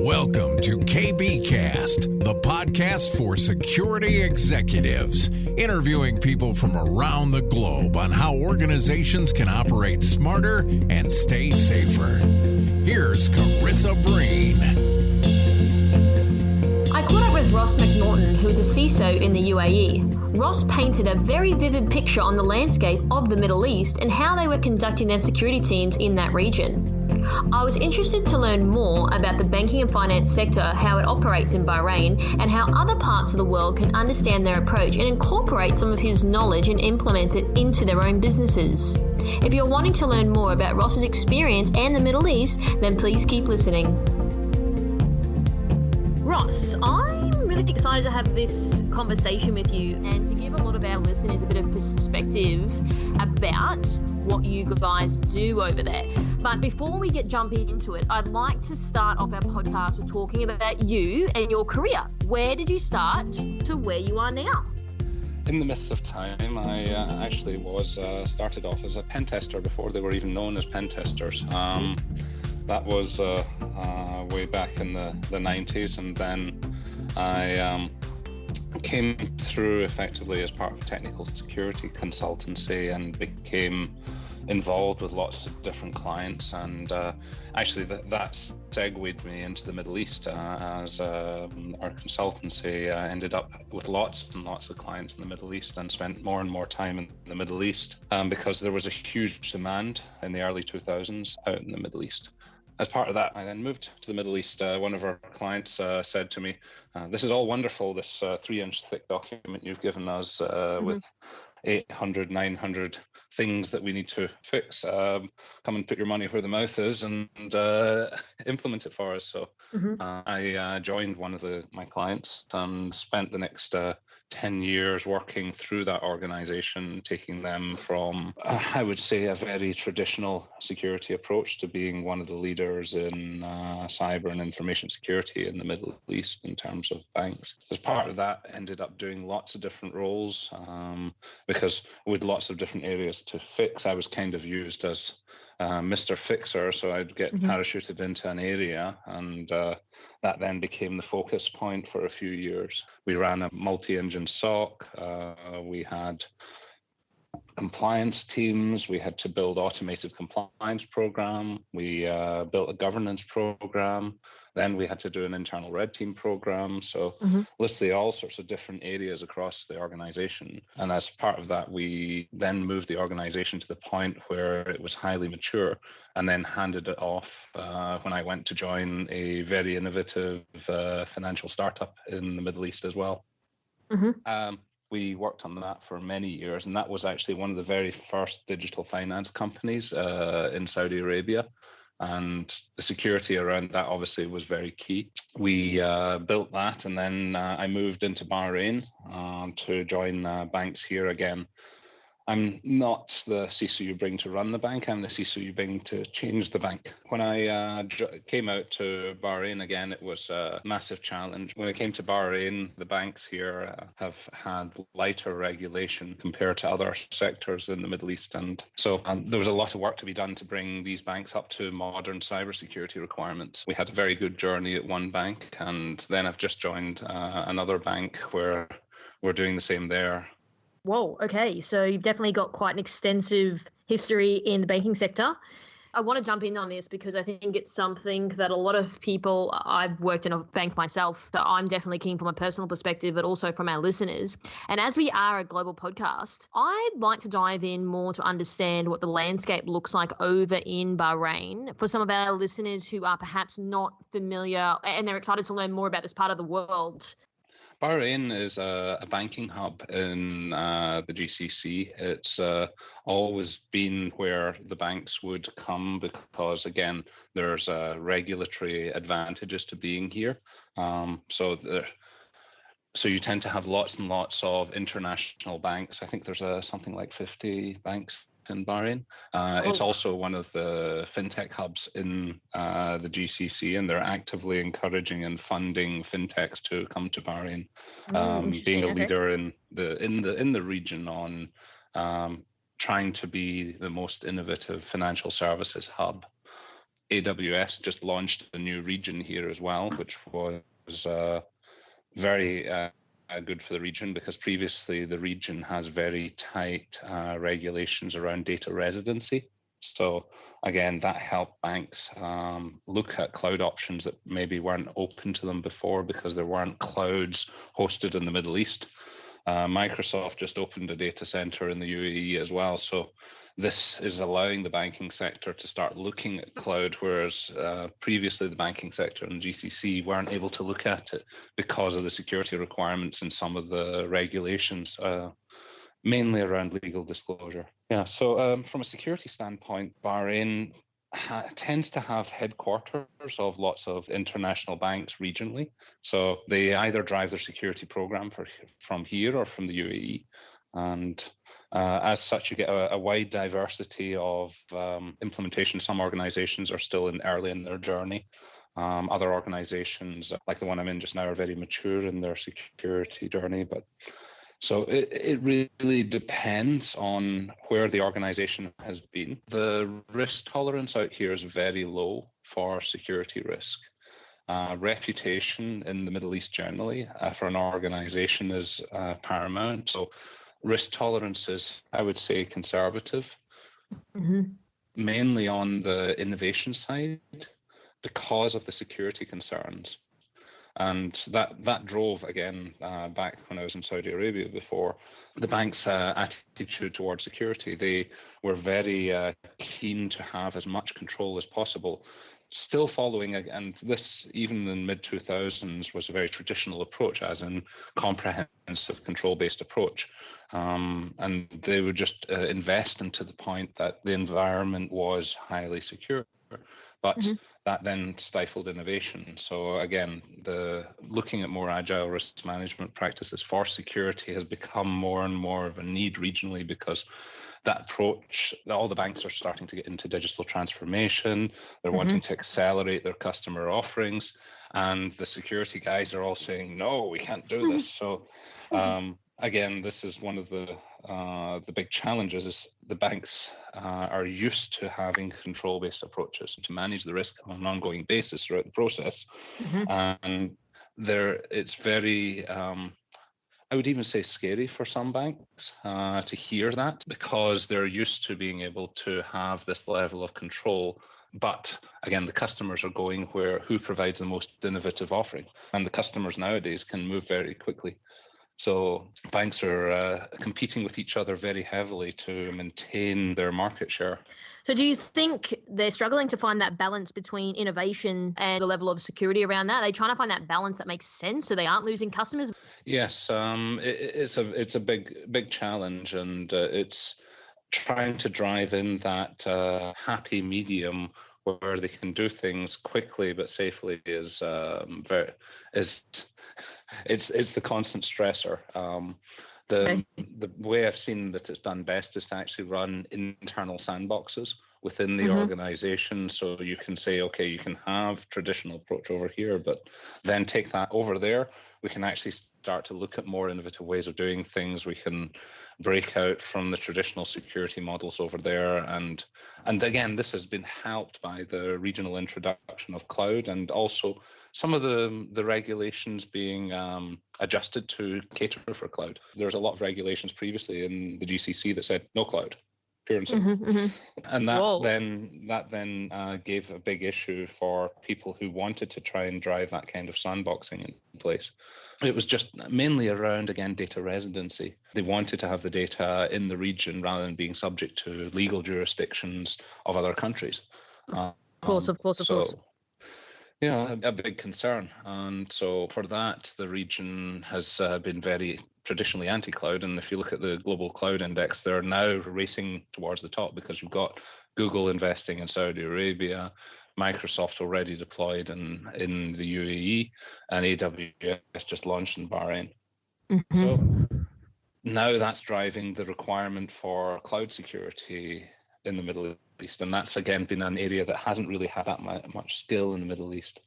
Welcome to KBcast, the podcast for security executives, interviewing people from around the globe on how organizations can operate smarter and stay safer. Here's CISA Breen. I caught up with Ross McNaughton, who is a CISO in the UAE. Ross painted a very vivid picture on the landscape of the Middle East and how they were conducting their security teams in that region. I was interested to learn more about the banking and finance sector, how it operates in Bahrain, and how other parts of the world can understand their approach and incorporate some of his knowledge and implement it into their own businesses. If you're wanting to learn more about Ross's experience and the Middle East, then please keep listening. Ross, I'm really excited to have this conversation with you and to give a lot of our listeners a bit of perspective about what you guys do over there. But before we get jumping into it, I'd like to start off our podcast with talking about you and your career. Where did you start to where you are now? In the midst of time, I actually started off as a pen tester before they were even known as pen testers. That was way back in the 90s, and then I came through effectively as part of a technical security consultancy and became involved with lots of different clients, and actually that segued me into the Middle East as our consultancy ended up with lots and lots of clients in the Middle East and spent more and more time in the Middle East because there was a huge demand in the early 2000s out in the Middle East. As part of that, I then moved to the Middle East. One of our clients said to me, this is all wonderful, this 3-inch thick document you've given us with 800, 900 things that we need to fix. Come and put your money where the mouth is and implement it for us. So I joined one of my clients and spent the next 10 years working through that organization, taking them from, I would say, a very traditional security approach to being one of the leaders in cyber and information security in the Middle East in terms of banks. As part of that, ended up doing lots of different roles because with lots of different areas to fix, I was kind of used as Mr. Fixer, so I'd get parachuted into an area, and that then became the focus point for a few years. We ran a multi-engine SOC, we had compliance teams, we had to build automated compliance program, we built a governance program, then we had to do an internal red team program. So literally all sorts of different areas across the organization. And as part of that, we then moved the organization to the point where it was highly mature, and then handed it off when I went to join a very innovative financial startup in the Middle East as well. We worked on that for many years, and that was actually one of the very first digital finance companies in Saudi Arabia. And the security around that obviously was very key. We built that, and then I moved into Bahrain to join banks here again. I'm not the CISO you bring to run the bank, I'm the CISO you bring to change the bank. When I came out to Bahrain again, it was a massive challenge. When it came to Bahrain, the banks here have had lighter regulation compared to other sectors in the Middle East. And so there was a lot of work to be done to bring these banks up to modern cybersecurity requirements. We had a very good journey at one bank, and then I've just joined another bank where we're doing the same there. Whoa, okay. So you've definitely got quite an extensive history in the banking sector. I want to jump in on this because I think it's something that a lot of people, I've worked in a bank myself, so I'm definitely keen from a personal perspective, but also from our listeners. And as we are a global podcast, I'd like to dive in more to understand what the landscape looks like over in Bahrain for some of our listeners who are perhaps not familiar and they're excited to learn more about this part of the world. Bahrain is a banking hub in the GCC. It's always been where the banks would come because, again, there's regulatory advantages to being here. So you tend to have lots and lots of international banks. I think there's something like 50 banks in Bahrain. It's also one of the fintech hubs in the GCC, and they're actively encouraging and funding fintechs to come to Bahrain, being a leader in the region on trying to be the most innovative financial services hub. AWS just launched a new region here as well, which was very good for the region, because previously the region has very tight regulations around data residency. So again, that helped banks look at cloud options that maybe weren't open to them before because there weren't clouds hosted in the Middle East. Microsoft just opened a data center in the UAE as well. So this is allowing the banking sector to start looking at cloud, whereas previously the banking sector and GCC weren't able to look at it because of the security requirements and some of the regulations, mainly around legal disclosure. Yeah, so from a security standpoint, Bahrain tends to have headquarters of lots of international banks regionally. So they either drive their security program from here or from the UAE. And as such, you get a wide diversity of implementation. Some organizations are still early in their journey. Other organizations, like the one I'm in just now, are very mature in their security journey. But so it really depends on where the organization has been. The risk tolerance out here is very low for security risk. Reputation in the Middle East generally for an organization is paramount. So risk tolerance is, I would say, conservative, mainly on the innovation side because of the security concerns. And that drove, again, back when I was in Saudi Arabia before, the bank's attitude towards security. They were very keen to have as much control as possible, still following, and this even in mid-2000s was a very traditional approach, as in comprehensive control-based approach. And they would just invest into the point that the environment was highly secure. But that then stifled innovation. So again, looking at more agile risk management practices for security has become more and more of a need regionally, because that approach, all the banks are starting to get into digital transformation. They're wanting to accelerate their customer offerings, and the security guys are all saying, no, we can't do this. So again, this is one of the big challenges, is the banks are used to having control-based approaches to manage the risk on an ongoing basis throughout the process. And it's very, I would even say, scary for some banks to hear that, because they're used to being able to have this level of control. But again, the customers are going who provides the most innovative offering, and the customers nowadays can move very quickly. So banks are competing with each other very heavily to maintain their market share. So do you think they're struggling to find that balance between innovation and the level of security around that? Are they trying to find that balance that makes sense so they aren't losing customers? Yes, it's a big challenge, and it's trying to drive in that happy medium where they can do things quickly but safely it's the constant stressor. The way I've seen that it's done best is to actually run internal sandboxes within the organization. So you can say, okay, you can have traditional approach over here, but then take that over there. We can actually start to look at more innovative ways of doing things. We can break out from the traditional security models over there. And again, this has been helped by the regional introduction of cloud, and also some of the regulations being adjusted to cater for cloud. There's a lot of regulations previously in the GCC that said no cloud, pure and simple. And that then gave a big issue for people who wanted to try and drive that kind of sandboxing in place. It was just mainly around, again, data residency. They wanted to have the data in the region rather than being subject to legal jurisdictions of other countries. Of course. Yeah, a big concern. And so for that, the region has been very traditionally anti-cloud. And if you look at the global cloud index, they're now racing towards the top, because you've got Google investing in Saudi Arabia, Microsoft already deployed in the UAE, and AWS just launched in Bahrain. So now that's driving the requirement for cloud security in the Middle East. And that's, again, been an area that hasn't really had that much skill in the Middle East.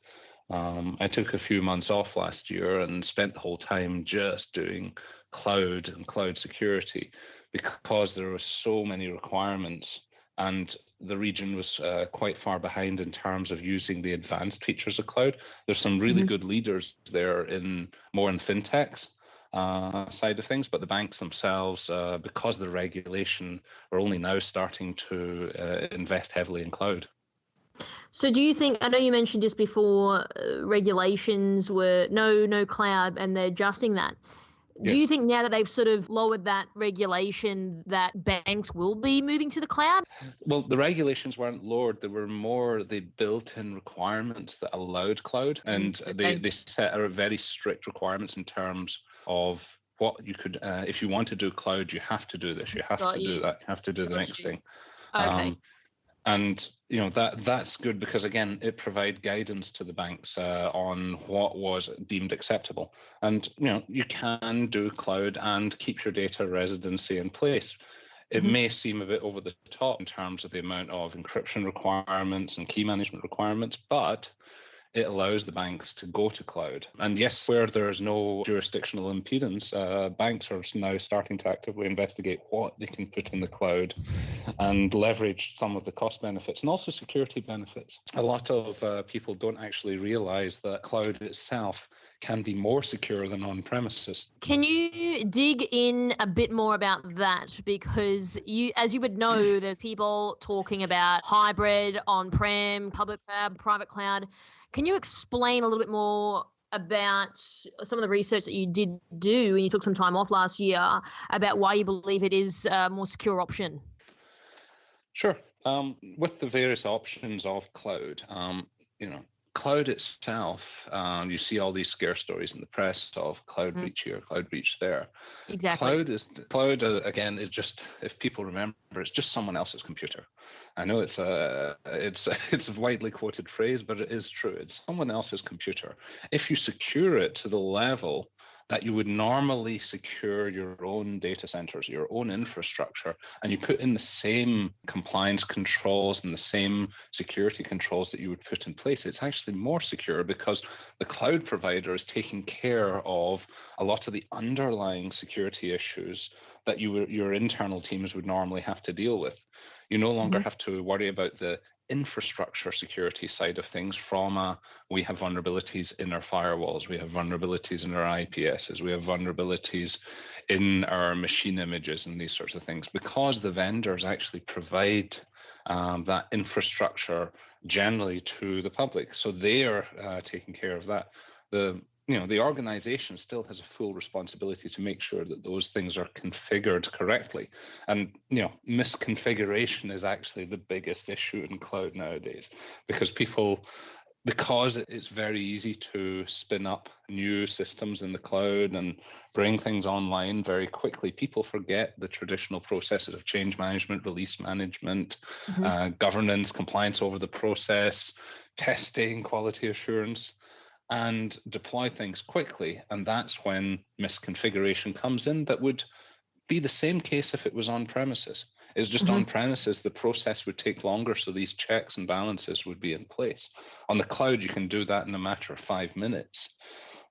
I took a few months off last year and spent the whole time just doing cloud and cloud security, because there were so many requirements. And the region was quite far behind in terms of using the advanced features of cloud. There's some really good leaders there in fintechs side of things, but the banks themselves, because of the regulation, are only now starting to invest heavily in cloud. So do you think, I know you mentioned just before regulations were no cloud, and they're adjusting that. Do you think now that they've sort of lowered that regulation that banks will be moving to the cloud? Well, the regulations weren't lowered. They were more the built-in requirements that allowed cloud. And they set out very strict requirements in terms of what you could, if you want to do cloud, you have to do this, you have to do that, you have to do the next thing. Okay. And that's good because, again, it provides guidance to the banks on what was deemed acceptable. And you can do cloud and keep your data residency in place. It may seem a bit over the top in terms of the amount of encryption requirements and key management requirements, but it allows the banks to go to cloud. And yes, where there's no jurisdictional impedance, banks are now starting to actively investigate what they can put in the cloud and leverage some of the cost benefits and also security benefits. A lot of people don't actually realize that cloud itself can be more secure than on-premises. Can you dig in a bit more about that? Because as you would know, there's people talking about hybrid, on-prem, public cloud, private cloud. Can you explain a little bit more about some of the research that you did do, and you took some time off last year, about why you believe it is a more secure option? Sure. With the various options of cloud, cloud itself, you see all these scare stories in the press of cloud breach here, cloud breach there. Exactly. Cloud again is just, if people remember, it's just someone else's computer. I know it's a widely quoted phrase, but it is true. It's someone else's computer. If you secure it to the level that you would normally secure your own data centers, your own infrastructure, and you put in the same compliance controls and the same security controls that you would put in place, it's actually more secure because the cloud provider is taking care of a lot of the underlying security issues that your internal teams would normally have to deal with. You no longer have to worry about the infrastructure security side of things from we have vulnerabilities in our firewalls, we have vulnerabilities in our IPSs, we have vulnerabilities in our machine images and these sorts of things, because the vendors actually provide that infrastructure generally to the public. So they are taking care of that. The organization still has a full responsibility to make sure that those things are configured correctly. And, misconfiguration is actually the biggest issue in cloud nowadays, because it's very easy to spin up new systems in the cloud and bring things online very quickly. People forget the traditional processes of change management, release management, governance, compliance over the process, testing, quality assurance, and deploy things quickly. And that's when misconfiguration comes in. That would be the same case if it was on premises. It's just on premises, the process would take longer, so these checks and balances would be in place. On the cloud, you can do that in a matter of 5 minutes.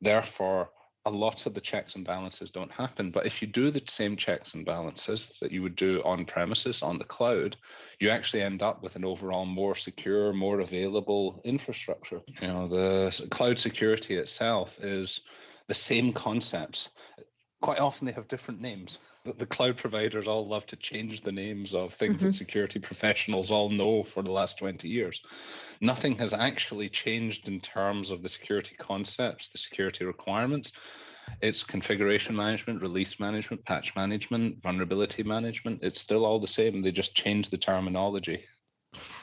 Therefore, a lot of the checks and balances don't happen. But if you do the same checks and balances that you would do on premises on the cloud, you actually end up with an overall more secure, more available infrastructure. The cloud security itself is the same concepts. Quite often they have different names. The cloud providers all love to change the names of things that security professionals all know for the last 20 years. Nothing has actually changed in terms of the security concepts, the security requirements. It's configuration management, release management, patch management, vulnerability management. It's still all the same. They just changed the terminology.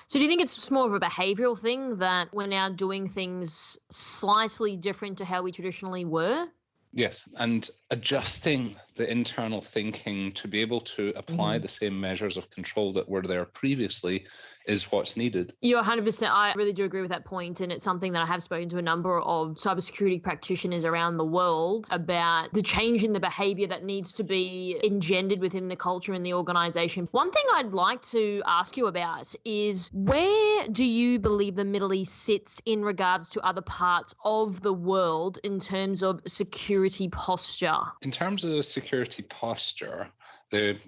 So do you think it's just more of a behavioral thing that we're now doing things slightly different to how we traditionally were? Yes, and adjusting the internal thinking to be able to apply the same measures of control that were there previously is what's needed. You're 100%. I really do agree with that point, and it's something that I have spoken to a number of cybersecurity practitioners around the world about the change in the behavior that needs to be engendered within the culture in the organization. One thing I'd like to ask you about is, where do you believe the Middle East sits in regards to other parts of the world in terms of security posture? In terms of security posture, They're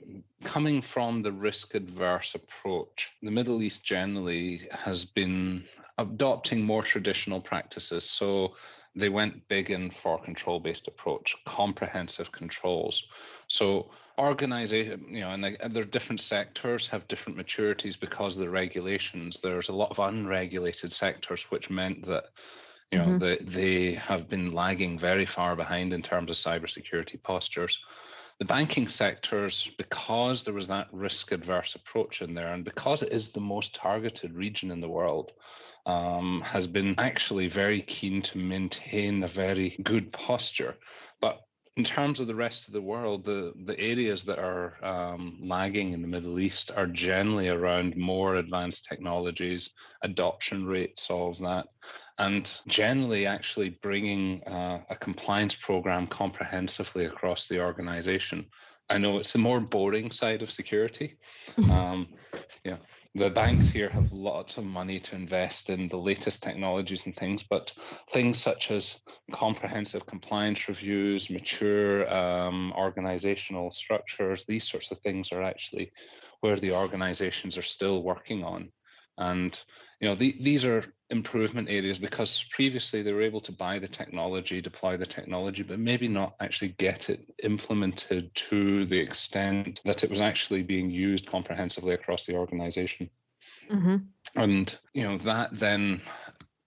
coming from the risk-adverse approach. The Middle East generally has been adopting more traditional practices. So they went big in for control-based approach, comprehensive controls. So organization, and their different sectors have different maturities because of the regulations. There's a lot of unregulated sectors, which meant that they have been lagging very far behind in terms of cybersecurity postures. The banking sectors, because there was that risk-adverse approach in there, and because it is the most targeted region in the world, has been actually very keen to maintain a very good posture. But in terms of the rest of the world, the areas that are lagging in the Middle East are generally around more advanced technologies, adoption rates of that, and generally actually bringing a compliance program comprehensively across the organization. I know it's the more boring side of security. The banks here have lots of money to invest in the latest technologies and things, but things such as comprehensive compliance reviews, mature organizational structures, these sorts of things are actually where the organizations are still working on. And these are improvement areas because previously they were able to buy the technology, deploy the technology, but maybe not actually get it implemented to the extent that it was actually being used comprehensively across the organization. Mm-hmm. And that then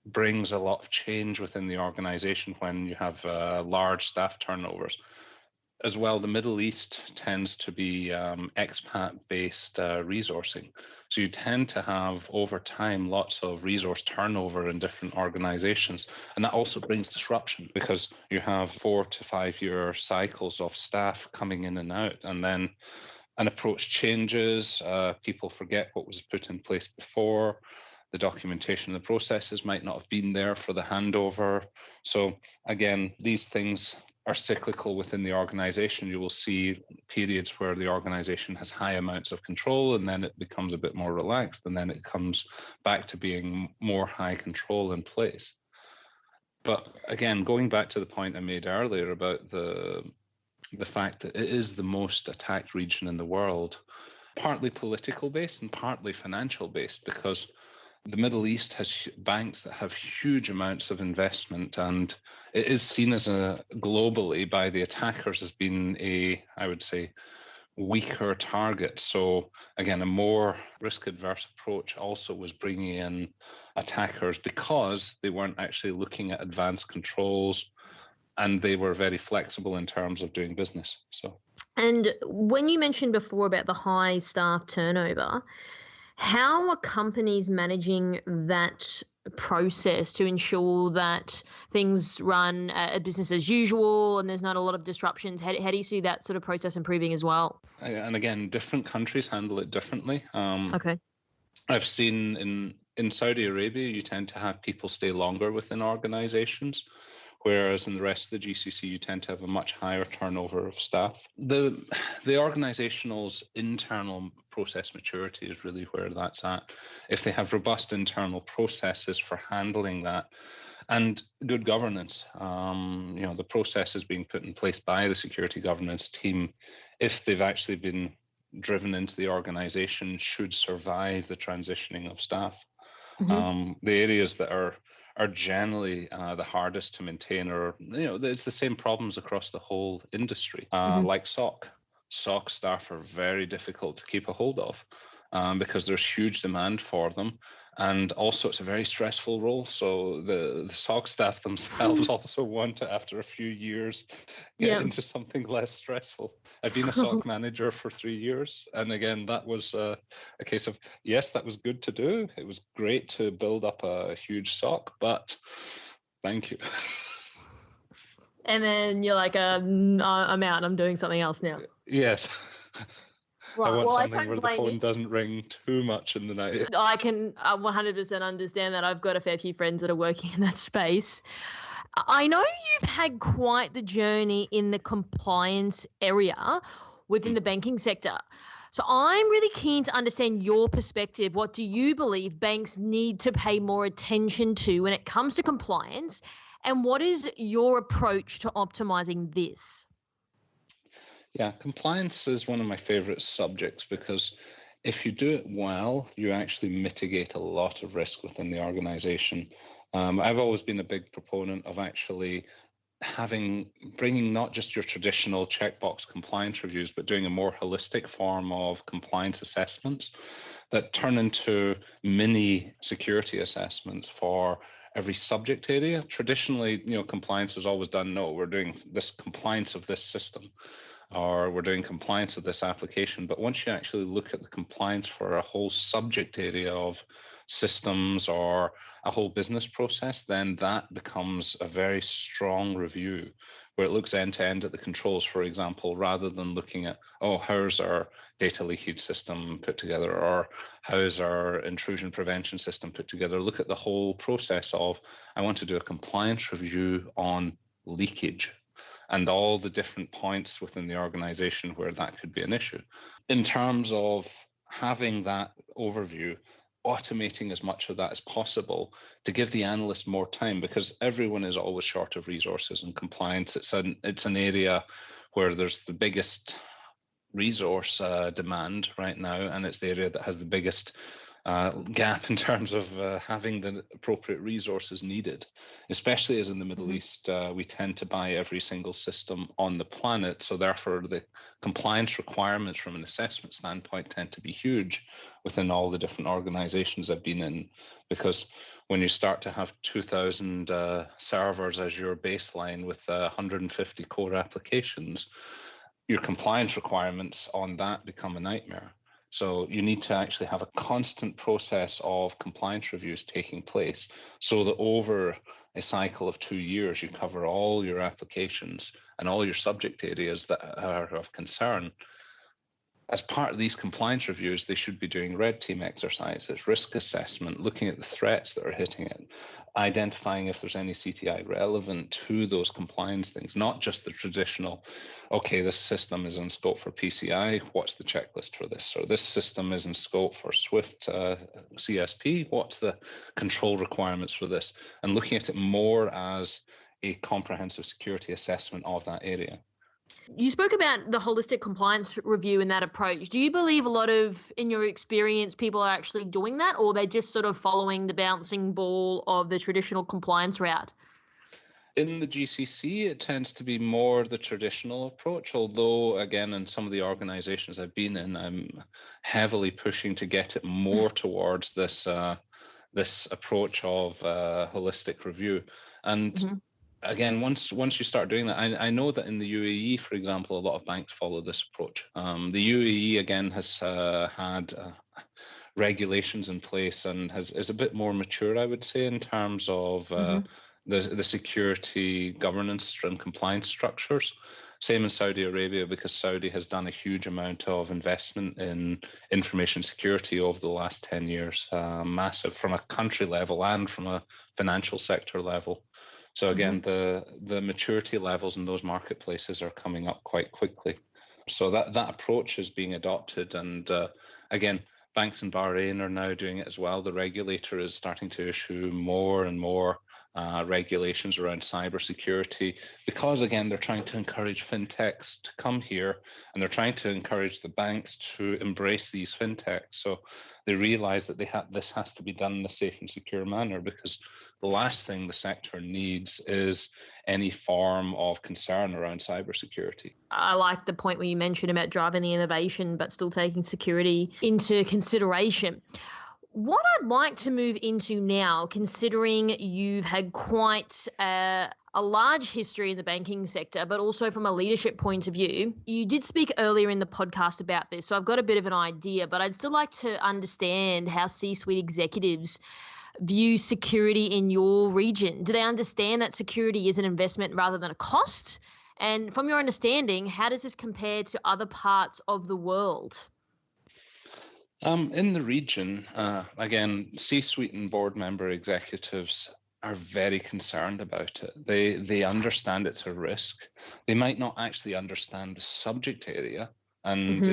brings a lot of change within the organization when you have large staff turnovers. As well, the Middle East tends to be expat-based resourcing. So you tend to have, over time, lots of resource turnover in different organizations. And that also brings disruption because you have 4 to 5 year cycles of staff coming in and out. And then an approach changes, people forget what was put in place before, the documentation and the processes might not have been there for the handover. So again, these things are cyclical within the organization. You will see periods where the organization has high amounts of control and then it becomes a bit more relaxed and then it comes back to being more high control in place. But again, going back to the point I made earlier about the fact that it is the most attacked region in the world, partly political based and partly financial based, because the Middle East has banks that have huge amounts of investment, and it is seen as globally by the attackers as being I would say, weaker target. So again, a more risk-adverse approach also was bringing in attackers because they weren't actually looking at advanced controls, and they were very flexible in terms of doing business. And when you mentioned before about the high staff turnover, how are companies managing that process to ensure that things run a business as usual and there's not a lot of disruptions? How do you see that sort of process improving as well? And again, different countries handle it differently. Okay. I've seen in Saudi Arabia, you tend to have people stay longer within organizations, whereas in the rest of the GCC, you tend to have a much higher turnover of staff. The organizational's internal process maturity is really where that's at. If they have robust internal processes for handling that and good governance, the processes being put in place by the security governance team, if they've actually been driven into the organization, should survive the transitioning of staff. Mm-hmm. The areas that are generally the hardest to maintain are, it's the same problems across the whole industry, like SOC. SOC staff are very difficult to keep a hold of because there's huge demand for them. And also it's a very stressful role. So the SOC staff themselves also want to, after a few years, get into something less stressful. I've been a SOC manager for 3 years. And again, that was a case of, yes, that was good to do. It was great to build up a huge SOC, but thank you. And then you're like, I'm out. I'm doing something else now. Yes. Right. I want something where the phone doesn't ring too much in the night. I can 100% understand that. I've got a fair few friends that are working in that space. I know you've had quite the journey in the compliance area within the banking sector. So I'm really keen to understand your perspective. What do you believe banks need to pay more attention to when it comes to compliance? And what is your approach to optimizing this? Yeah, compliance is one of my favorite subjects because if you do it well, you actually mitigate a lot of risk within the organization. I've always been a big proponent of actually bringing not just your traditional checkbox compliance reviews, but doing a more holistic form of compliance assessments that turn into mini security assessments for every subject area. Traditionally, compliance is always done, no, we're doing this compliance of this system, or we're doing compliance of this application. But once you actually look at the compliance for a whole subject area of systems or a whole business process, then that becomes a very strong review where it looks end to end at the controls, for example, rather than looking at, how's our data leakage system put together, or how's our intrusion prevention system put together. Look at the whole process of, I want to do a compliance review on leakage and all the different points within the organization where that could be an issue. In terms of having that overview, automating as much of that as possible to give the analyst more time, because everyone is always short of resources and compliance. It's an area where there's the biggest resource demand right now, and it's the area that has the biggest gap in terms of having the appropriate resources needed, especially as in the Middle East, we tend to buy every single system on the planet. So therefore, the compliance requirements from an assessment standpoint tend to be huge within all the different organizations I've been in, because when you start to have 2,000 servers as your baseline with 150 core applications, your compliance requirements on that become a nightmare. So you need to actually have a constant process of compliance reviews taking place so that over a cycle of 2 years, you cover all your applications and all your subject areas that are of concern. As part of these compliance reviews, they should be doing red team exercises, risk assessment, looking at the threats that are hitting it, identifying if there's any CTI relevant to those compliance things, not just the traditional, okay, this system is in scope for PCI, what's the checklist for this? Or this system is in scope for SWIFT CSP, what's the control requirements for this? And looking at it more as a comprehensive security assessment of that area. You spoke about the holistic compliance review and that approach. Do you believe a lot of, in your experience, people are actually doing that, or they're just sort of following the bouncing ball of the traditional compliance route? In the GCC, it tends to be more the traditional approach, although, again, in some of the organizations I've been in, I'm heavily pushing to get it more towards this approach of holistic review. And again, once you start doing that, I know that in the UAE, for example, a lot of banks follow this approach. The UAE, again, has had regulations in place and is a bit more mature, I would say, in terms of the security governance and compliance structures. Same in Saudi Arabia, because Saudi has done a huge amount of investment in information security over the last 10 years, massive from a country level and from a financial sector level. So again, the maturity levels in those marketplaces are coming up quite quickly. So that approach is being adopted. And again, banks in Bahrain are now doing it as well. The regulator is starting to issue more and more regulations around cybersecurity, because again, they're trying to encourage fintechs to come here, and they're trying to encourage the banks to embrace these fintechs. So they realize that this has to be done in a safe and secure manner, because the last thing the sector needs is any form of concern around cybersecurity. I like the point where you mentioned about driving the innovation, but still taking security into consideration. What I'd like to move into now, considering you've had quite a large history in the banking sector, but also from a leadership point of view, you did speak earlier in the podcast about this, so I've got a bit of an idea, but I'd still like to understand how C-suite executives view security in your region. Do they understand that security is an investment rather than a cost? And from your understanding, how does this compare to other parts of the world? In the region, again, C-suite and board member executives are very concerned about it. They understand it's a risk. They might not actually understand the subject area, and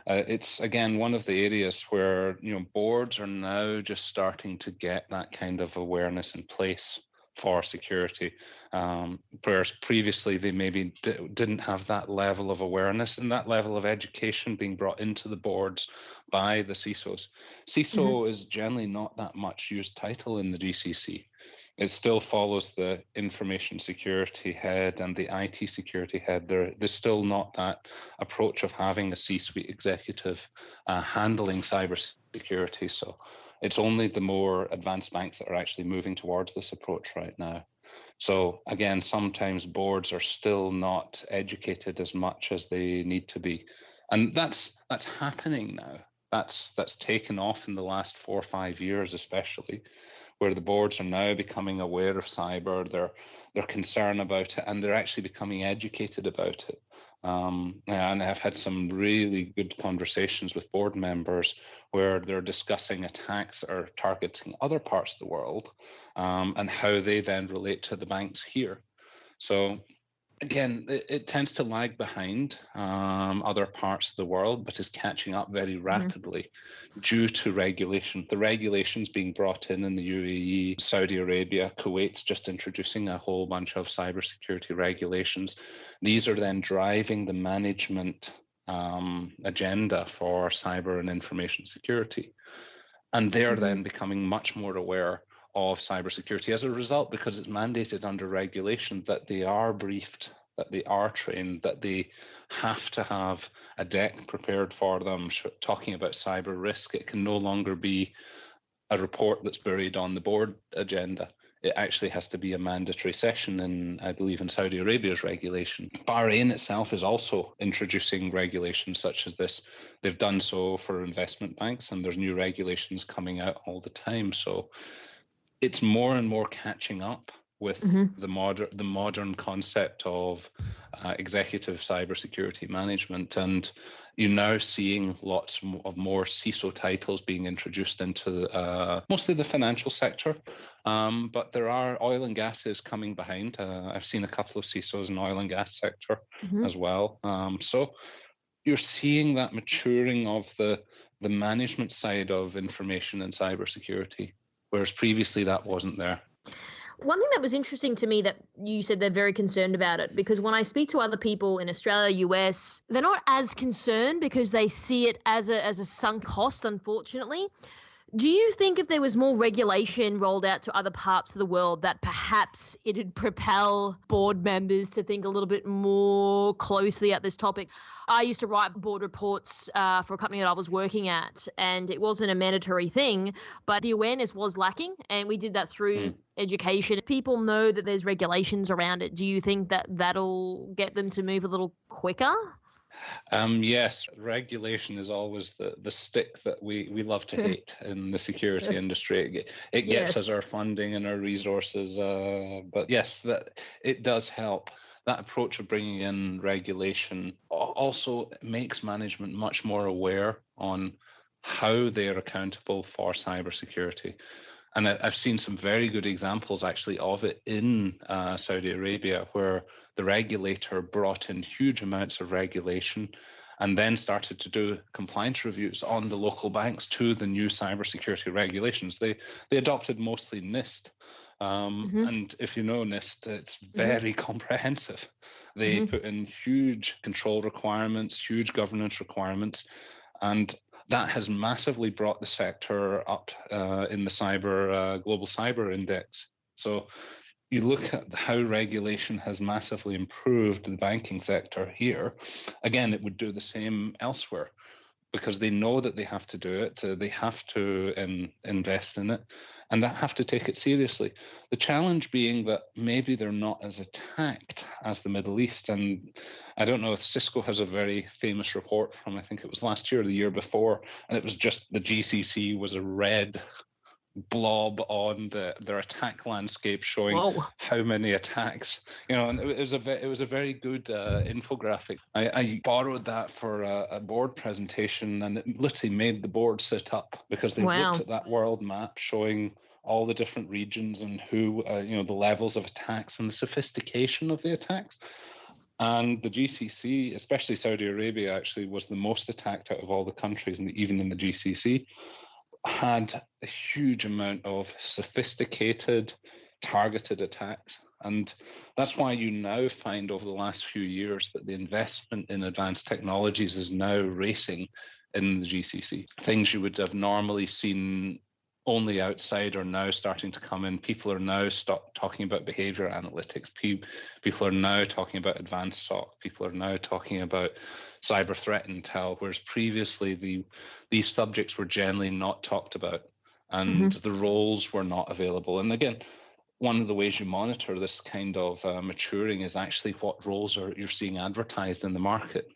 it's again one of the areas where boards are now just starting to get that kind of awareness in place for security, whereas previously they maybe didn't have that level of awareness and that level of education being brought into the boards by the CISOs. CISO is generally not that much used title in the GCC. It still follows the information security head and the IT security head. There's still not that approach of having a C-suite executive handling cybersecurity. So it's only the more advanced banks that are actually moving towards this approach right now. So again, sometimes boards are still not educated as much as they need to be. And that's happening now. That's taken off in the last 4 or 5 years, especially, where the boards are now becoming aware of cyber, they're concerned about it, and they're actually becoming educated about it. And I've had some really good conversations with board members where they're discussing attacks that are targeting other parts of the world, and how they then relate to the banks here. So again, it tends to lag behind other parts of the world, but is catching up very rapidly due to regulation. The regulations being brought in the UAE, Saudi Arabia, Kuwait's just introducing a whole bunch of cybersecurity regulations. These are then driving the management agenda for cyber and information security. And they're then becoming much more aware of cybersecurity as a result, because it's mandated under regulation that they are briefed, that they are trained, that they have to have a deck prepared for them talking about cyber risk. It can no longer be a report that's buried on the board agenda. It actually has to be a mandatory session in, I believe, in Saudi Arabia's regulation. Bahrain itself is also introducing regulations such as this. They've done so for investment banks, and there's new regulations coming out all the time. So it's more and more catching up with the modern concept of executive cybersecurity management, and you're now seeing lots of more CISO titles being introduced into mostly the financial sector, but there are oil and gases coming behind. I've seen a couple of CISOs in the oil and gas sector as well. So you're seeing that maturing of the management side of information and cybersecurity, whereas previously that wasn't there. One thing that was interesting to me that you said they're very concerned about it, because when I speak to other people in Australia, US, they're not as concerned because they see it as a sunk cost, unfortunately. Do you think if there was more regulation rolled out to other parts of the world that perhaps it'd propel board members to think a little bit more closely at this topic? I used to write board reports for a company that I was working at, and it wasn't a mandatory thing, but the awareness was lacking, and we did that through education. If people know that there's regulations around it, do you think that that'll get them to move a little quicker? Yes, regulation is always the stick that we love to hate in the security industry. It gets us our funding and our resources, but yes, that it does help. That approach of bringing in regulation also makes management much more aware on how they are accountable for cybersecurity. And I've seen some very good examples actually of it in Saudi Arabia, where the regulator brought in huge amounts of regulation and then started to do compliance reviews on the local banks to the new cybersecurity regulations. They adopted mostly NIST. And if you know NIST, it's very comprehensive. They put in huge control requirements, huge governance requirements, and that has massively brought the sector up in the global cyber index. So you look at how regulation has massively improved the banking sector here. Again, it would do the same elsewhere, because they know that they have to do it, they have to invest in it, and they have to take it seriously. The challenge being that maybe they're not as attacked as the Middle East. And I don't know if Cisco has a very famous report from, I think it was last year or the year before, and it was just the GCC was a red blob on their attack landscape, showing how many attacks, and it was a very good infographic. I borrowed that for a board presentation, and it literally made the board sit up, because they looked at that world map showing all the different regions and who the levels of attacks and the sophistication of the attacks. And the GCC, especially Saudi Arabia, actually was the most attacked out of all the countries, and even in the GCC, had a huge amount of sophisticated, targeted attacks. And that's why you now find over the last few years that the investment in advanced technologies is now racing in the GCC. Things you would have normally seen only outside are now starting to come in. People are now talking about behavior analytics. People are now talking about advanced SOC. People are now talking about cyber threat intel, whereas previously these subjects were generally not talked about, and the roles were not available. And again, one of the ways you monitor this kind of maturing is actually what roles you're seeing advertised in the market.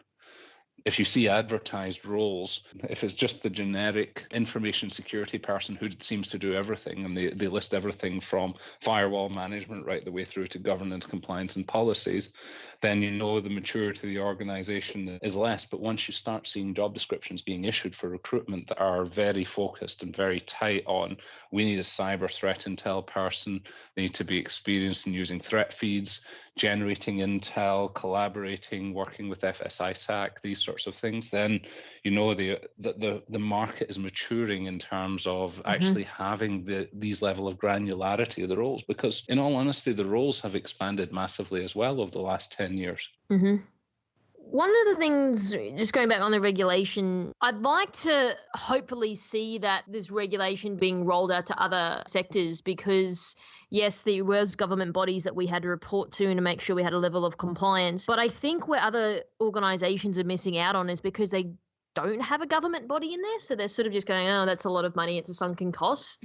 If you see advertised roles, if it's just the generic information security person who seems to do everything, and they list everything from firewall management right the way through to governance, compliance, and policies, then you know the maturity of the organization is less. But once you start seeing job descriptions being issued for recruitment that are very focused and very tight on, we need a cyber threat intel person, they need to be experienced in using threat feeds, generating intel, collaborating, working with FSISAC, these sorts of things, then you know the market is maturing in terms of actually having these level of granularity of the roles, because in all honesty, the roles have expanded massively as well over the last 10 years. One of the things, just going back on the regulation, I'd like to hopefully see that this regulation being rolled out to other sectors, because yes, there was government bodies that we had to report to make sure we had a level of compliance. But I think where other organisations are missing out on is because they don't have a government body in there. So they're sort of just going, oh, that's a lot of money. It's a sunken cost.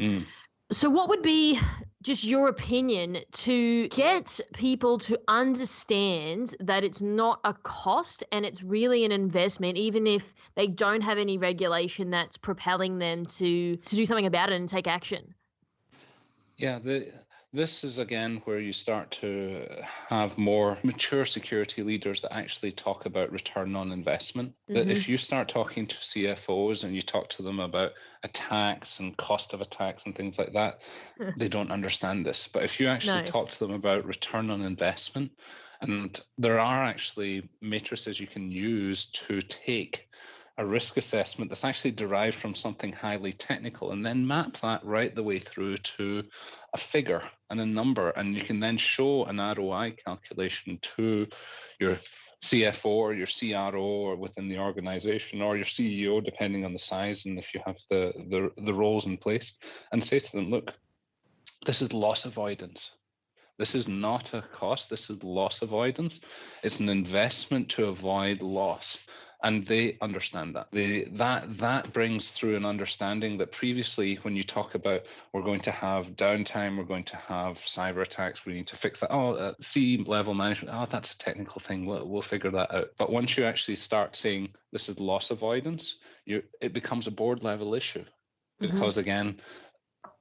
So what would be just your opinion to get people to understand that it's not a cost and it's really an investment, even if they don't have any regulation that's propelling them to do something about it and take action? Yeah, this is again where you start to have more mature security leaders that actually talk about return on investment. That if you start talking to CFOs and you talk to them about attacks and cost of attacks and things like that, they don't understand this. But if you actually talk to them about return on investment, and there are actually matrices you can use to take a risk assessment that's actually derived from something highly technical and then map that right the way through to a figure and a number. And you can then show an ROI calculation to your CFO or your CRO or within the organization, or your CEO, depending on the size and if you have the roles in place, and say to them, look, this is loss avoidance. This is not a cost, this is loss avoidance. It's an investment to avoid loss. And they understand that. That brings through an understanding that previously, when you talk about we're going to have downtime, we're going to have cyber attacks, we need to fix that. C-level management, that's a technical thing, we'll figure that out. But once you actually start saying this is loss avoidance, it becomes a board level issue. Because again,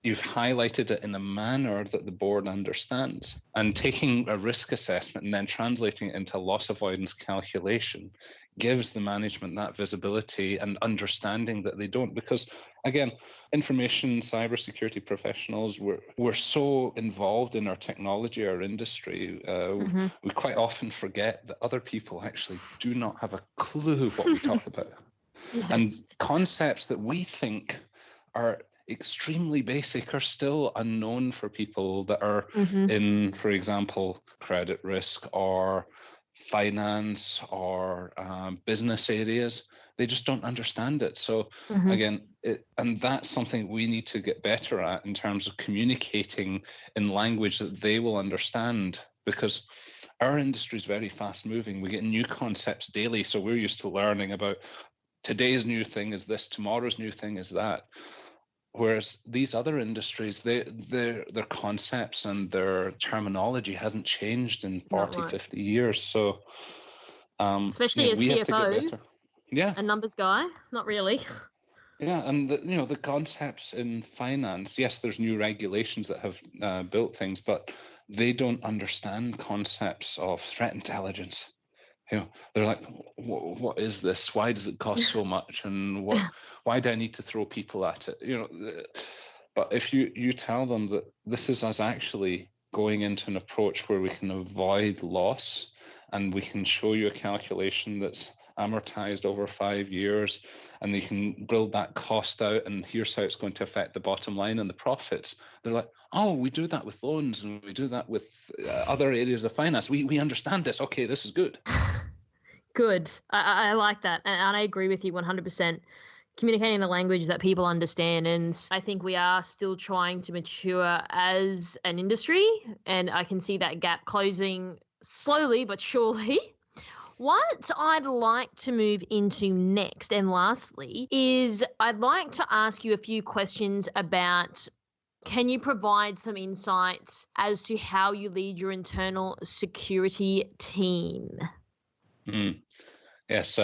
you've highlighted it in a manner that the board understands, and taking a risk assessment and then translating it into loss avoidance calculation gives the management that visibility and understanding that they don't. Because again, information cybersecurity professionals, we're so involved in our technology, our industry, we quite often forget that other people actually do not have a clue what we talk about. And concepts that we think are extremely basic are still unknown for people that are in, for example, credit risk or finance or business areas. They just don't understand it. So again, and that's something we need to get better at in terms of communicating in language that they will understand, because our industry is very fast moving. We get new concepts daily. So we're used to learning about today's new thing is this, tomorrow's new thing is that. Whereas these other industries, their concepts and their terminology hasn't changed in 40, 50 years. So, especially as CFO, a numbers guy, not really. Yeah, and the concepts in finance, yes, there's new regulations that have built things, but they don't understand concepts of threat intelligence. They're like, what is this? Why does it cost so much? And why do I need to throw people at it? But if you tell them that this is us actually going into an approach where we can avoid loss, and we can show you a calculation that's amortized over 5 years, and you can build that cost out, and here's how it's going to affect the bottom line and the profits. They're like, oh, we do that with loans, and we do that with other areas of finance. We understand this. Okay, this is good. Good. I like that. And I agree with you 100%. Communicating the language that people understand. And I think we are still trying to mature as an industry. And I can see that gap closing slowly but surely. What I'd like to move into next and lastly is I'd like to ask you a few questions about, can you provide some insights as to how you lead your internal security team? Yes,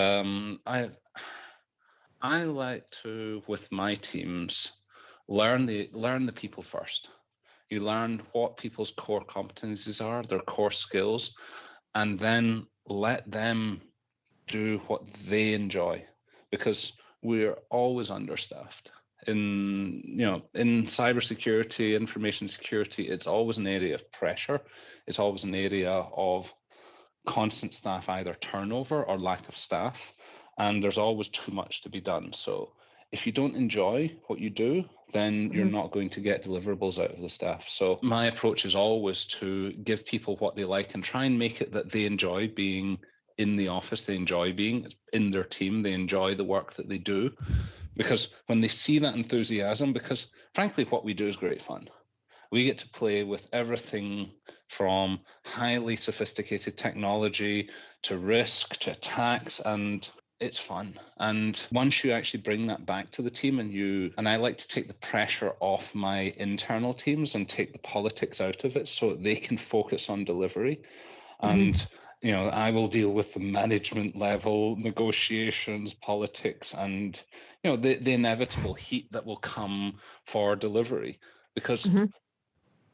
I like to, with my teams, learn the people first. You learn what people's core competencies are, their core skills, and then let them do what they enjoy, because we're always understaffed. In cybersecurity, information security, it's always an area of pressure. It's always an area of constant staff either turnover or lack of staff, and there's always too much to be done. So if you don't enjoy what you do, then you're not going to get deliverables out of the staff. So my approach is always to give people what they like and try and make it that they enjoy being in the office, they enjoy being in their team, they enjoy the work that they do. Because when they see that enthusiasm, because frankly, what we do is great fun. We get to play with everything from highly sophisticated technology to risk to attacks, and it's fun. And once you actually bring that back to the team, and I like to take the pressure off my internal teams and take the politics out of it so they can focus on delivery. And I will deal with the management level negotiations, politics, and the inevitable heat that will come for delivery. Because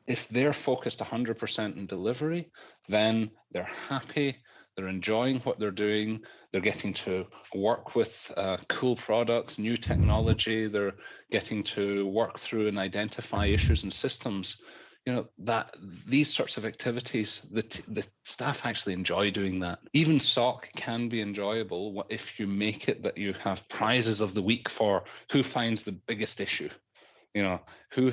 if they're focused 100% on delivery, then they're happy, they're enjoying what they're doing, they're getting to work with cool products, new technology, they're getting to work through and identify issues and systems. That these sorts of activities, the staff actually enjoy doing that. Even SOC can be enjoyable if you make it that you have prizes of the week for who finds the biggest issue. Who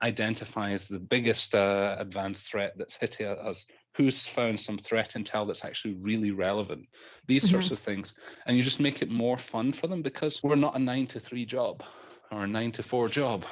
identifies the biggest advanced threat that's hitting us, who's found some threat intel that's actually really relevant, these sorts of things. And you just make it more fun for them, because we're not a 9-to-3 job or a 9-to-4 job.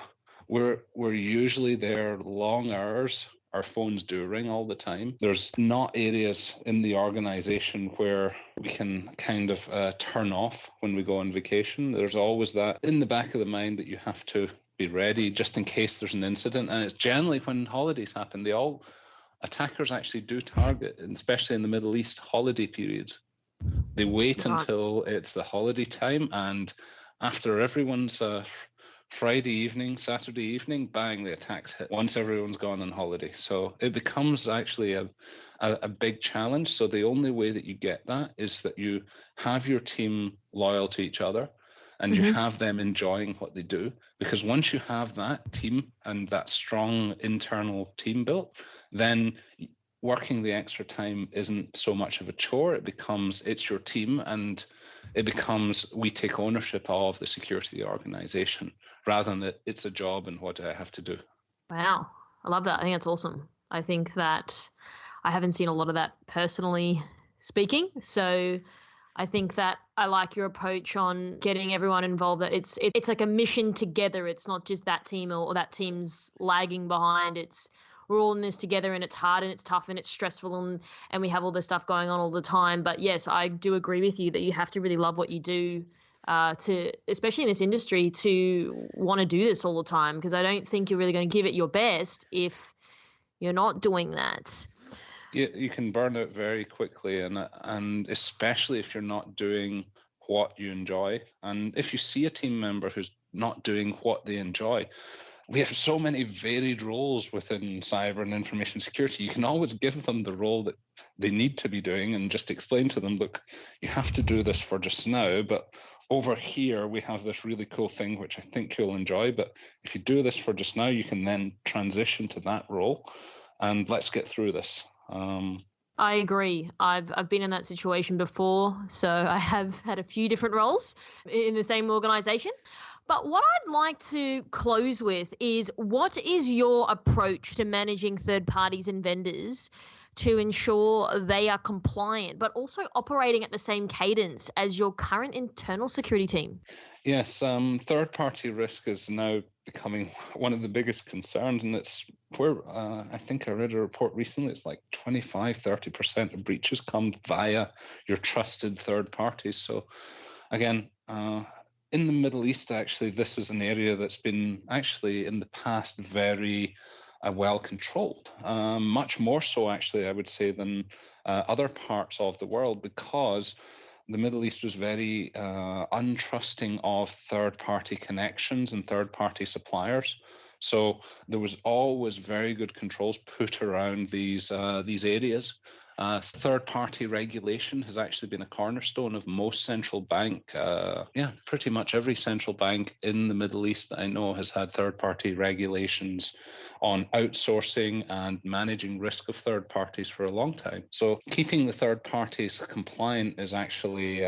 We're usually there long hours. Our phones do ring all the time. There's not areas in the organization where we can kind of turn off when we go on vacation. There's always that in the back of the mind that you have to be ready just in case there's an incident. And it's generally when holidays happen, attackers actually do target, especially in the Middle East, holiday periods. They wait until it's the holiday time, and after everyone's Friday evening, Saturday evening, bang, the attacks hit once everyone's gone on holiday. So it becomes actually a big challenge. So the only way that you get that is that you have your team loyal to each other, and you have them enjoying what they do. Because once you have that team and that strong internal team built, then working the extra time isn't so much of a chore. It's your team, and it becomes, we take ownership of the security of the organization rather than that it's a job and what do I have to do. Wow. I love that. I think that's awesome. I think that I haven't seen a lot of that personally speaking. So I think that I like your approach on getting everyone involved, that it's like a mission together. It's not just that team or that team's lagging behind. We're all in this together, and it's hard and it's tough and it's stressful and we have all this stuff going on all the time. But yes, I do agree with you that you have to really love what you do especially in this industry, to want to do this all the time, because I don't think you're really going to give it your best if you're not doing that. You can burn out very quickly, and especially if you're not doing what you enjoy. And if you see a team member who's not doing what they enjoy, we have so many varied roles within cyber and information security. You can always give them the role that they need to be doing and just explain to them, look, you have to do this for just now, but over here we have this really cool thing which I think you'll enjoy, but if you do this for just now, you can then transition to that role, and let's get through this. I agree. I've been in that situation before, so I have had a few different roles in the same organization. But what I'd like to close with is, what is your approach to managing third parties and vendors to ensure they are compliant, but also operating at the same cadence as your current internal security team? Yes, third-party risk is now becoming one of the biggest concerns, and it's where I think I read a report recently. It's like 25-30% of breaches come via your trusted third parties. So, again, in the Middle East, actually, this is an area that's been actually in the past very well controlled, much more so, actually, I would say, than other parts of the world, because the Middle East was very untrusting of third-party connections and third-party suppliers. So there was always very good controls put around these areas. Third-party regulation has actually been a cornerstone of most central bank. Pretty much every central bank in the Middle East that I know has had third-party regulations on outsourcing and managing risk of third parties for a long time. So keeping the third parties compliant is actually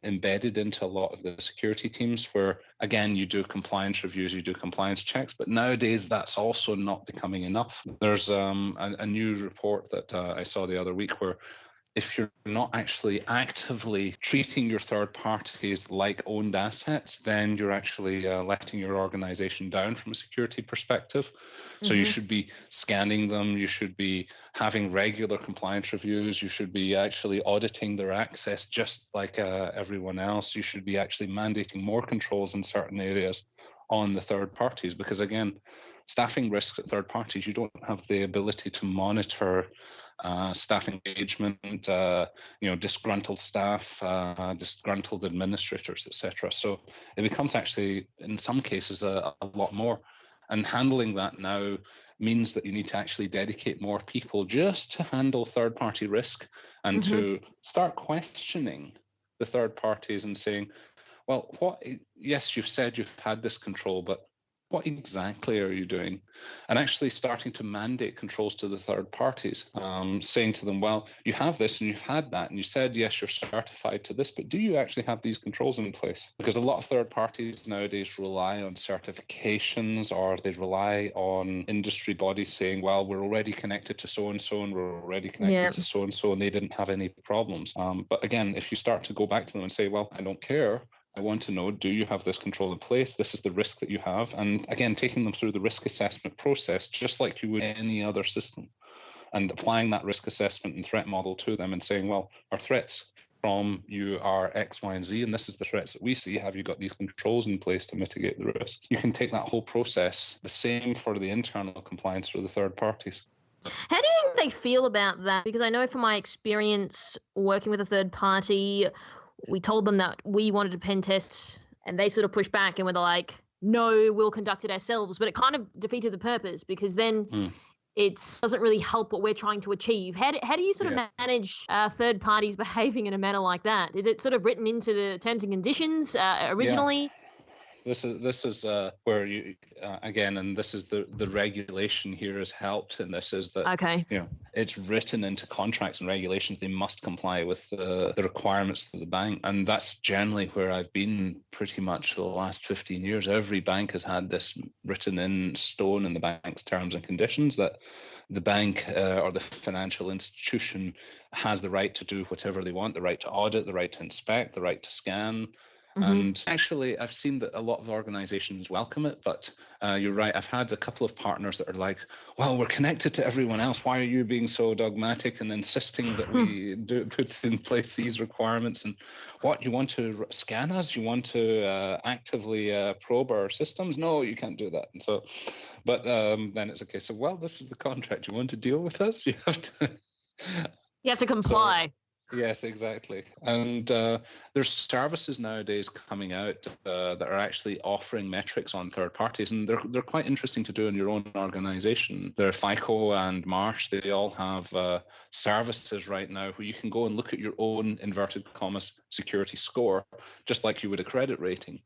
embedded into a lot of the security teams, where, again, you do compliance reviews, you do compliance checks, but nowadays that's also not becoming enough. There's a new report that I saw the other week where if you're not actually actively treating your third parties like owned assets, then you're actually letting your organization down from a security perspective. So you should be scanning them, you should be having regular compliance reviews, you should be actually auditing their access just like everyone else. You should be actually mandating more controls in certain areas on the third parties, because, again, staffing risks at third parties, you don't have the ability to monitor staff engagement, disgruntled staff, disgruntled administrators, etc. So it becomes actually, in some cases, a lot more. And handling that now means that you need to actually dedicate more people just to handle third-party risk and to start questioning the third parties and saying, well, yes, you've said you've had this control, but what exactly are you doing? And actually starting to mandate controls to the third parties, saying to them, well, you have this and you've had that, and you said, yes, you're certified to this, but do you actually have these controls in place? Because a lot of third parties nowadays rely on certifications, or they rely on industry bodies saying, well, we're already connected to so-and-so and we're already connected to so-and-so, and they didn't have any problems. But again, if you start to go back to them and say, well, I don't care, I want to know, do you have this control in place? This is the risk that you have. And again, taking them through the risk assessment process, just like you would any other system, and applying that risk assessment and threat model to them and saying, well, our threats from you are X, Y, and Z, and this is the threats that we see. Have you got these controls in place to mitigate the risks? You can take that whole process, the same for the internal compliance for the third parties. How do you think they feel about that? Because I know from my experience working with a third party, we told them that we wanted to pen test, and they sort of pushed back and were like, no, we'll conduct it ourselves. But it kind of defeated the purpose, because then it doesn't really help what we're trying to achieve. How do you sort of manage third parties behaving in a manner like that? Is it sort of written into the terms and conditions originally? Yeah. This is where you again, and this is the regulation here has helped, and this is that it's written into contracts and regulations. They must comply with the requirements of the bank, and that's generally where I've been pretty much the last 15 years. Every bank has had this written in stone in the bank's terms and conditions, that the bank or the financial institution has the right to do whatever they want, the right to audit, the right to inspect, the right to scan. And actually, I've seen that a lot of organizations welcome it, but you're right. I've had a couple of partners that are like, well, we're connected to everyone else. Why are you being so dogmatic and insisting that we put in place these requirements? And what, you want to scan us? You want to actively probe our systems? No, you can't do that. And so, but then it's okay. So, well, this is the contract. You want to deal with us? You have to comply. Yes, exactly. And there's services nowadays coming out that are actually offering metrics on third parties, and they're quite interesting to do in your own organization. They're FICO and Marsh. They all have services right now where you can go and look at your own inverted commas security score, just like you would a credit rating.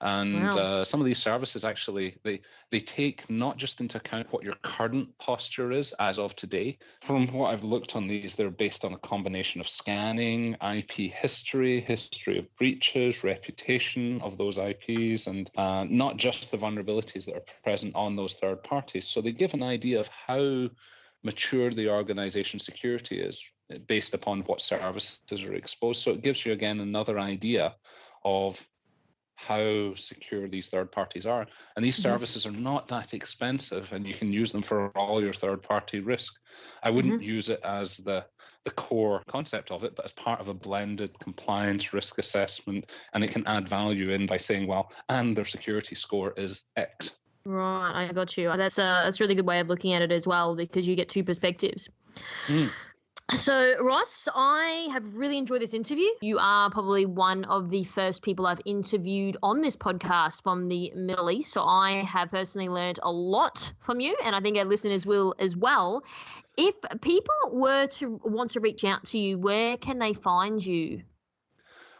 And Wow. some of these services actually, they take not just into account what your current posture is as of today. From what I've looked on these, they're based on a combination of scanning, IP history of breaches, reputation of those IPs, and not just the vulnerabilities that are present on those third parties. So they give an idea of how mature the organization's security is based upon what services are exposed. So it gives you, again, another idea of how secure these third parties are. And these services are not that expensive, and you can use them for all your third party risk. I wouldn't use it as the core concept of it, but as part of a blended compliance risk assessment, and it can add value in by saying, well, and their security score is X. Right, I got you. That's a really good way of looking at it as well, because you get two perspectives. So, Ross, I have really enjoyed this interview. You are probably one of the first people I've interviewed on this podcast from the Middle East. So I have personally learned a lot from you, and I think our listeners will as well. If people were to want to reach out to you, where can they find you?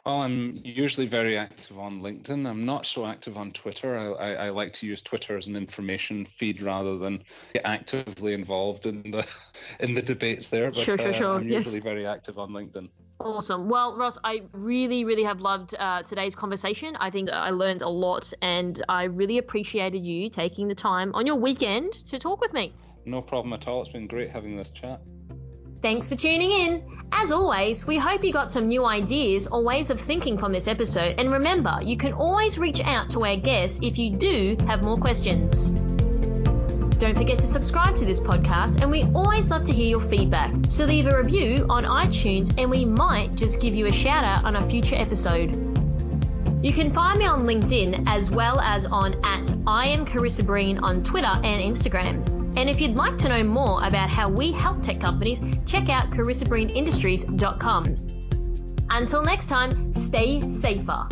Well, I'm usually very active on LinkedIn. I'm not so active on Twitter. I like to use Twitter as an information feed rather than get actively involved in the debates there. But Sure. I'm usually very active on LinkedIn. Awesome. Well, Ross, I really, really have loved today's conversation. I think I learned a lot, and I really appreciated you taking the time on your weekend to talk with me. No problem at all. It's been great having this chat. Thanks for tuning in. As always, we hope you got some new ideas or ways of thinking from this episode. And remember, you can always reach out to our guests if you do have more questions. Don't forget to subscribe to this podcast, and we always love to hear your feedback. So leave a review on iTunes, and we might just give you a shout out on a future episode. You can find me on LinkedIn as well as on @IamCarissaBreen on Twitter and Instagram. And if you'd like to know more about how we help tech companies, check out CarissaBreenIndustries.com. Until next time, stay safer.